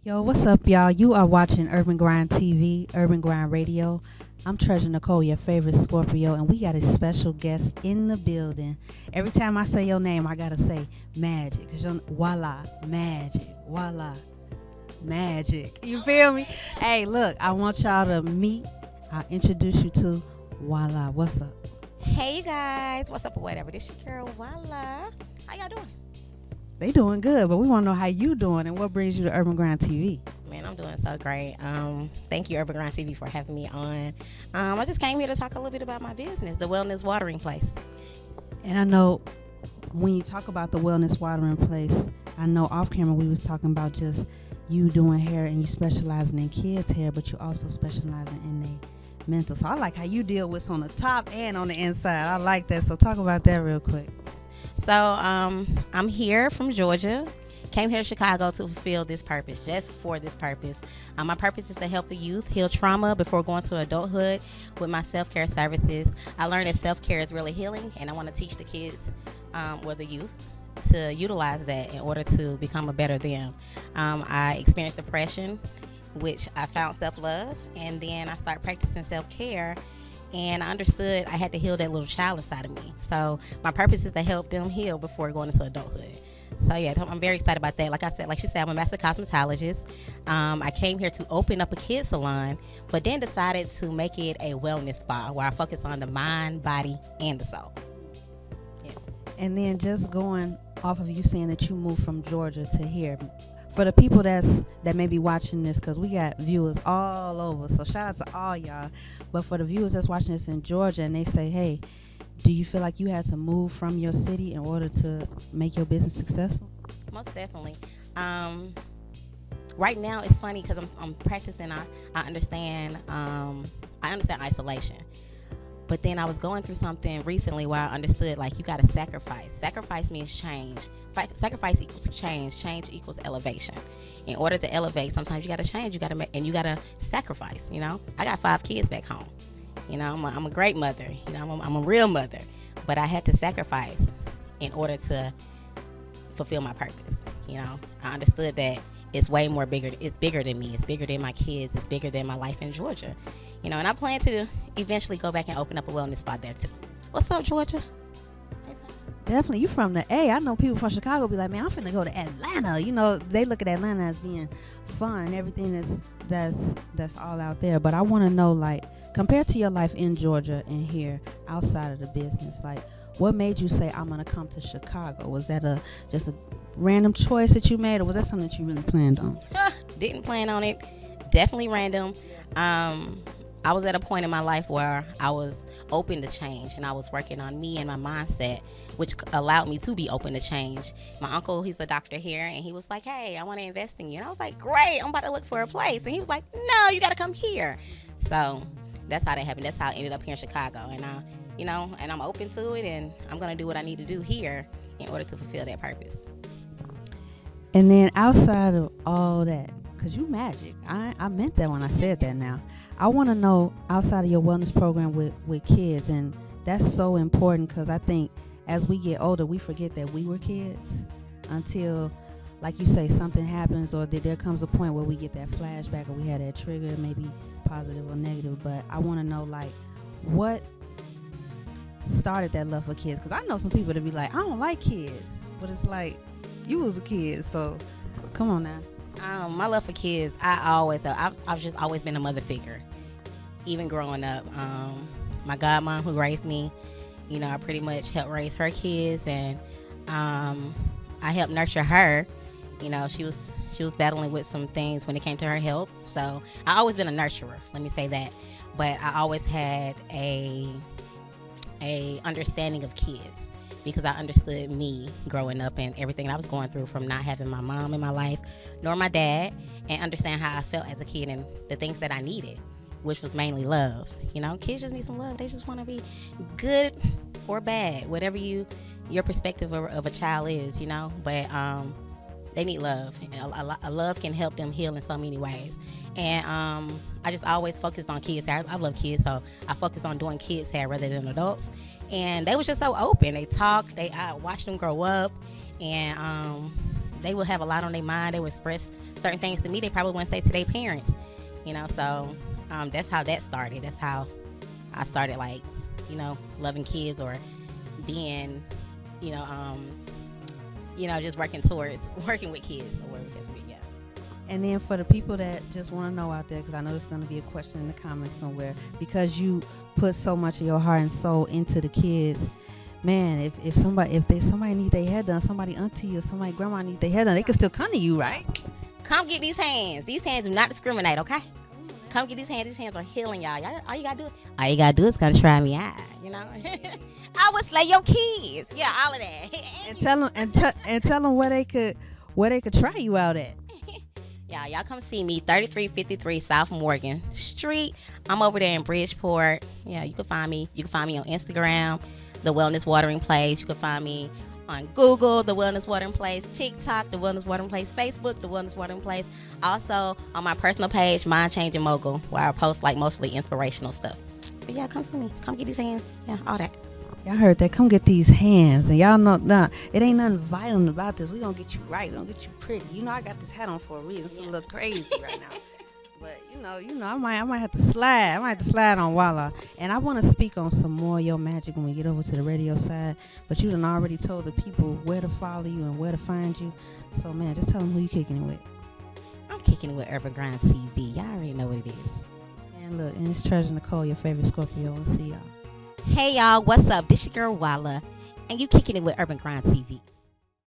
Yo, what's up, y'all? You are watching Urban Grind TV, Urban Grind Radio. I'm Treasur Necole, your favorite Scorpio, and we got a special guest in the building. Every time I say your name, I gotta say magic, cause you're Wallah, magic, Wallah, magic. You feel me? Hey, look, I want y'all to meet. I'll introduce you to Wallah. What's up? Hey you guys, what's up or whatever? This your girl Wallah. How y'all doing? They doing good, but we want to know how you doing and what brings you to Urban Grind TV. Man, I'm doing so great. Thank you, Urban Grind TV, for having me on. I just came here to talk a little bit about my business, the Wellness Watering Place. And I know when you talk about the Wellness Watering Place, I know off camera we was talking about just you doing hair and you specializing in kids' hair, but you also specializing in the mental. So I like how you deal with on the top and on the inside. I like that. So talk about that real quick. So I'm here from Georgia. Came here to Chicago to fulfill this purpose, just for this purpose. My purpose is to help the youth heal trauma before going to adulthood with my self-care services. I learned that self-care is really healing, and I want to teach the kids, or the youth, to utilize that in order to become a better them. I experienced depression, which I found self-love, and then I started practicing self-care. And I understood I had to heal that little child inside of me. So my purpose is to help them heal before going into adulthood. So yeah, I'm very excited about that. Like I said, like she said, I'm a master cosmetologist. I came here to open up a kids salon, but then decided to make it a wellness spa where I focus on the mind, body, and the soul. Yeah. And then just going off of you saying that you moved from Georgia to here, for the people that may be watching this, because we got viewers all over, so shout out to all y'all. But for the viewers that's watching this in Georgia and they say, hey, do you feel like you had to move from your city in order to make your business successful? Most definitely. Right now it's funny because I'm practicing. I understand isolation. But then I was going through something recently where I understood, like, you got to sacrifice. Sacrifice means change. Sacrifice equals change. Change equals elevation. In order to elevate, sometimes you got to change. You got to sacrifice. You know, I got 5 kids back home. You know, I'm a great mother. You know, I'm a real mother. But I had to sacrifice in order to fulfill my purpose. You know, I understood that it's way more bigger. It's bigger than me. It's bigger than my kids. It's bigger than my life in Georgia. You know, and I plan to eventually go back and open up a wellness spot there too. What's up, Georgia? Definitely. You from the A. I know people from Chicago be like, man, I'm finna go to Atlanta. You know, they look at Atlanta as being fun and everything that's all out there. But I want to know, like, compared to your life in Georgia and here outside of the business, like, what made you say, I'm gonna come to Chicago? Was that just a random choice that you made, or was that something that you really planned on? Didn't plan on it. Definitely random. I was at a point in my life where I was open to change, and I was working on me and my mindset, which allowed me to be open to change. My uncle, he's a doctor here, and he was like, hey, I want to invest in you. And I was like, great, I'm about to look for a place. And he was like, no, you got to come here. So that's how that happened. That's how I ended up here in Chicago. And and I'm open to it, and I'm going to do what I need to do here in order to fulfill that purpose. And then outside of all that, because you magic, I meant that when I said that now. I want to know, outside of your wellness program with kids, and that's so important because I think as we get older, we forget that we were kids until, like you say, something happens or there comes a point where we get that flashback or we had that trigger, maybe positive or negative. But I want to know, like, what started that love for kids? Because I know some people that be like, I don't like kids, but it's like, you was a kid, so come on now. My love for kids, I've just always been a mother figure. Even growing up, my godmom who raised me, you know, I pretty much helped raise her kids, and I helped nurture her. You know, she was battling with some things when it came to her health, so I always been a nurturer. Let me say that, but I always had a understanding of kids, because I understood me growing up and everything I was going through, from not having my mom in my life nor my dad, and understand how I felt as a kid and the things that I needed, which was mainly love. You know, kids just need some love. They just want to be good or bad, whatever your perspective of a child is, you know. But they need love. A love can help them heal in so many ways. And I just always focused on kids hair. I love kids, so I focused on doing kids hair rather than adults. And they was just so open. They talked. I watched them grow up, and they will have a lot on their mind. They will express certain things to me they probably wouldn't say to their parents. So that's how that started. That's how I started, like, loving kids, or being, just working with kids, or whatever it is. Yeah. And then for the people that just want to know out there, because I know there's going to be a question in the comments somewhere, because you put so much of your heart and soul into the kids, man, if somebody need their hair done, somebody auntie or somebody grandma need their hair done, they can still come to you, right? Come get these hands. These hands do not discriminate, okay? Come get these hands. These hands are healing, y'all. All you gotta do is gotta try me out, I would slay your kids. Yeah, all of that. and tell them where they could try you out at. Y'all come see me, 3353 South Morgan Street. I'm over there in Bridgeport. Yeah, you can find me. You can find me on Instagram, The Wellness Watering Place. You can find me on Google, The Wellness Watering Place, TikTok, The Wellness Watering Place, Facebook, The Wellness Watering Place. Also on my personal page, Mind Changing Mogul, where I post like mostly inspirational stuff. But yeah, come see me. Come get these hands. Yeah, all that. Y'all heard that? Come get these hands. And y'all know, it ain't nothing violent about this. We gonna get you right. We gonna get you pretty. I got this hat on for a reason. It's a little crazy right now. But I might have to slide. I might have to slide on Wallah. And I want to speak on some more of your magic when we get over to the radio side. But you done already told the people where to follow you and where to find you. So man, just tell them who you kicking it with. I'm kicking it with UrbanGrindTV. Y'all already know what it is. And look, and it's Treasur Necole, your favorite Scorpio. We'll see y'all. Hey y'all, what's up? This your girl Wallah, and you kicking it with UrbanGrindTV.